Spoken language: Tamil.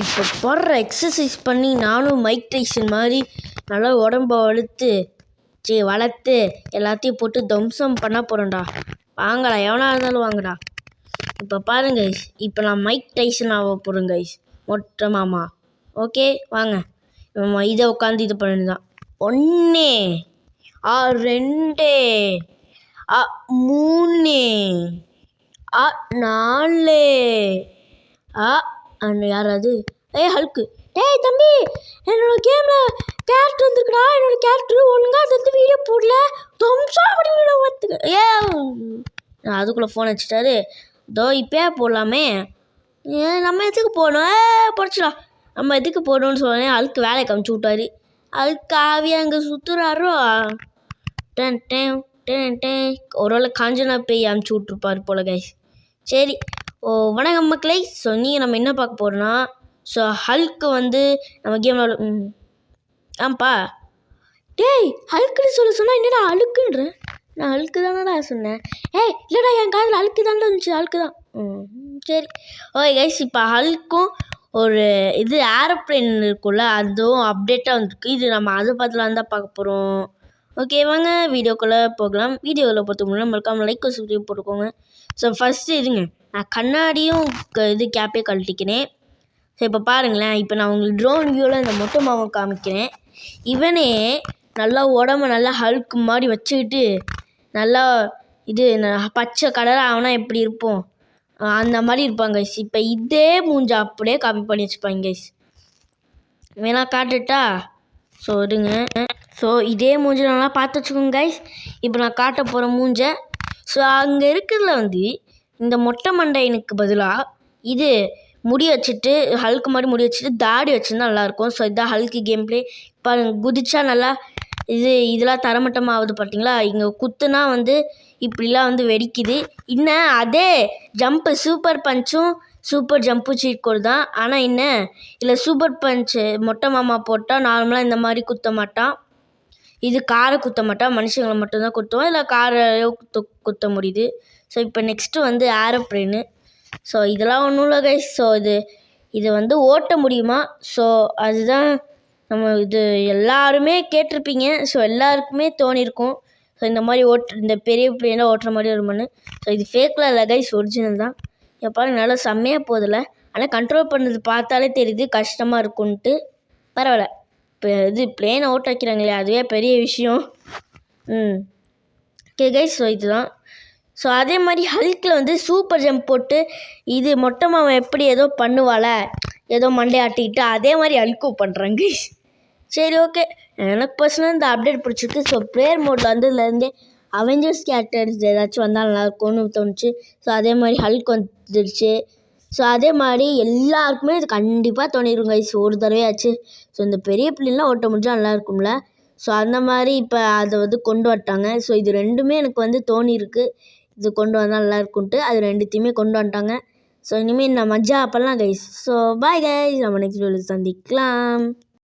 இப்போ போடுற எக்ஸசைஸ் பண்ணி நானும் மைக் டைசன் மாதிரி நல்லா உடம்ப வளர்த்து எல்லாத்தையும் போட்டு தம்சம் பண்ண போகிறேன்டா. வாங்கடா, எவனா இருந்தாலும் வாங்கடா. இப்போ பாருங்க, இப்போ நான் மைக் டைசன் ஆக போகிறேன் கைஸ். மொட்டை மாமா. ஓகே வாங்க, இதை உட்காந்து இது பண்ணிதான் 1 2 3 4 யாராவது ஹல்க்கு தம்பி, என்னோட கேமில் கேரக்டர் வந்துருக்குடா. என்னோட கேரக்டர் ஒழுங்காக அது வந்து வீடியோ போடல. அதுக்குள்ளே ஃபோன் வச்சுட்டாரு. இதோ இப்போயே போடலாமே. நம்ம எதுக்கு போடணும்? படிச்சிடலாம். நம்ம எதுக்கு போடணும்னு சொன்னேன். அழுக்கு வேலையை காமிச்சு விட்டாரு. அழுக்கு ஆவியாக அங்கே சுற்றுறாரோ. ஒருவேளை காஞ்சனா பேய் அமுச்சு விட்ருப்பாரு போல கைஸ். சரி, வணக்கம் மக்களே. ஸோ நீங்கள் நம்ம என்ன பார்க்க போகிறோன்னா, ஸோ ஹல்க்கு வந்து நம்ம கேமில் ஆப்பா ஹல்க்குன்னு சொன்னால் என்னடா அழுக்குன்ற? நான் அழுக்கு தானடா சொன்னேன். இல்லைடா, என் காதில் அழுக்கு தானே இருந்துச்சு. அழுக்கு தான். சரி ஓகே கைஸ், இப்போ ஹல்க்கும் ஒரு இது ஏரோப்ளேன் இருக்குல்ல, அதுவும் அப்டேட்டாக வந்துருக்கு. இது நம்ம அதை பார்த்துலாம் தான் பார்க்க போகிறோம். ஓகே வாங்க வீடியோக்குள்ளே போகலாம். வீடியோவில் பார்த்து முன்னாடி மறக்காமல் லைக் சப்ஸ்கிரைப் போட்டுக்கோங்க. ஸோ ஃபஸ்ட்டு இருங்க, நான் கண்ணாடியும் இது கேப்பே கழட்டிக்கிறேன். ஸோ இப்போ பாருங்களேன், இப்போ நான் உங்களுக்கு ட்ரோன் வியூவில் இந்த மொட்டை மாவை காமிக்கிறேன். இவனே நல்லா உடம்பு நல்லா ஹல்க்கு மாதிரி வச்சுக்கிட்டு நல்லா இது பச்சை கலராக ஆகுனா எப்படி இருப்போம் அந்த மாதிரி இருப்பாங்க கைஸ். இப்போ இதே மூஞ்சை அப்படியே காப்பி பண்ணி வச்சுப்பாங்க கைஸ். வேணா காட்டுட்டா? ஸோ இருங்க. ஸோ இதே மூஞ்சை நல்லா பார்த்து வச்சுக்கோங்க கைஸ். இப்போ நான் காட்ட போகிற மூஞ்சை. ஸோ அங்கே இருக்கிறதுல வந்து இந்த மொட்டை மண்டையனுக்கு பதிலாக இது முடி வச்சுட்டு ஹல்க்கு மாதிரி முடி வச்சுட்டு தாடி வச்சுருந்தா நல்லாயிருக்கும். ஸோ இதுதான் ஹல்க்கு கேம் பிளே. இப்போ குதிச்சா நல்லா இதெல்லாம் தரமட்டமாக ஆகுது பார்த்தீங்களா? இங்கே குத்துனா வந்து இப்படிலாம் வந்து வெடிக்குது. இன்னும் அதே ஜம்ப்பு சூப்பர் பஞ்சும் சூப்பர் ஜம்ப்பு சீட் கோடு தான். ஆனால் என்ன இல்லை, சூப்பர் பஞ்சு மொட்டை மாமா போட்டால் நார்மலாக இந்த மாதிரி குத்த மாட்டான். இது காரை குத்த மாட்டான், மனுஷங்களை மட்டும்தான் குத்துவோம். இல்லை காரை குத்த முடியுது. ஸோ இப்போ நெக்ஸ்ட்டு வந்து ஏரோப்ளேனு. ஸோ இதெல்லாம் ஒன்றும் இல்லை கைஸ். ஸோ இது வந்து ஓட்ட முடியுமா? ஸோ அதுதான் நம்ம இது எல்லாருமே கேட்டிருப்பீங்க. ஸோ எல்லாருக்குமே தோணியிருக்கும். ஸோ இந்த மாதிரி இந்த பெரிய பிளேனாக ஓட்டுற மாதிரி ஒரு மண். ஸோ இது ஃபேக்கில் இல்லை கைஸ், ஒரிஜினல் தான். எப்பாலும் நல்லா செம்மையாக போதில்லை. ஆனால் கண்ட்ரோல் பண்ணுறது பார்த்தாலே தெரியுது கஷ்டமாக இருக்குன்ட்டு. பரவாயில்ல, இப்போ இது பிளேனை ஓட்ட வைக்கிறாங்களே, அதுவே பெரிய விஷயம். ஓகே கைஸ், ஸோ இதுதான். ஸோ அதே மாதிரி ஹல்கில் வந்து சூப்பர் ஜம்ப் போட்டு இது மொட்டை மாவை எப்படி ஏதோ பண்ணுவாள, ஏதோ மண்டை ஆட்டிக்கிட்டு அதே மாதிரி ஹல்க்கும் பண்ணுறாங்க. சரி ஓகே, எனக்கு பர்சனலாக இந்த அப்டேட் பிடிச்சிருக்கு. ஸோ பிளேயர் மோடில் வந்ததுலேருந்தே அவெஞ்சர்ஸ் கேரக்டர்ஸ் ஏதாச்சும் வந்தால் நல்லாயிருக்கும்னு தோணுச்சு. ஸோ அதே மாதிரி ஹல்க் வந்துடுச்சு. ஸோ அதே மாதிரி எல்லாருக்குமே இது கண்டிப்பாக தோணிடும் கைஸ் ஒரு தடவையாச்சு. ஸோ இந்த பெரிய பிள்ளைலாம் ஓட்ட முடிஞ்சா நல்லாயிருக்கும்ல. ஸோ அந்த மாதிரி இப்போ அதை வந்து கொண்டு வந்துட்டாங்க. ஸோ இது ரெண்டுமே எனக்கு வந்து தோணியிருக்கு, இது கொண்டு வந்தால் நல்லாயிருக்குன்ட்டு. அது ரெண்டுத்தையுமே கொண்டு வந்துட்டாங்க. ஸோ இனிமேல் நான் மஜா அப்போல்லாம் கைஸ். ஸோ பாய் கைஸ், நம்ம நெக்ஸ்ட் வீடியோவில் சந்திக்கலாம்.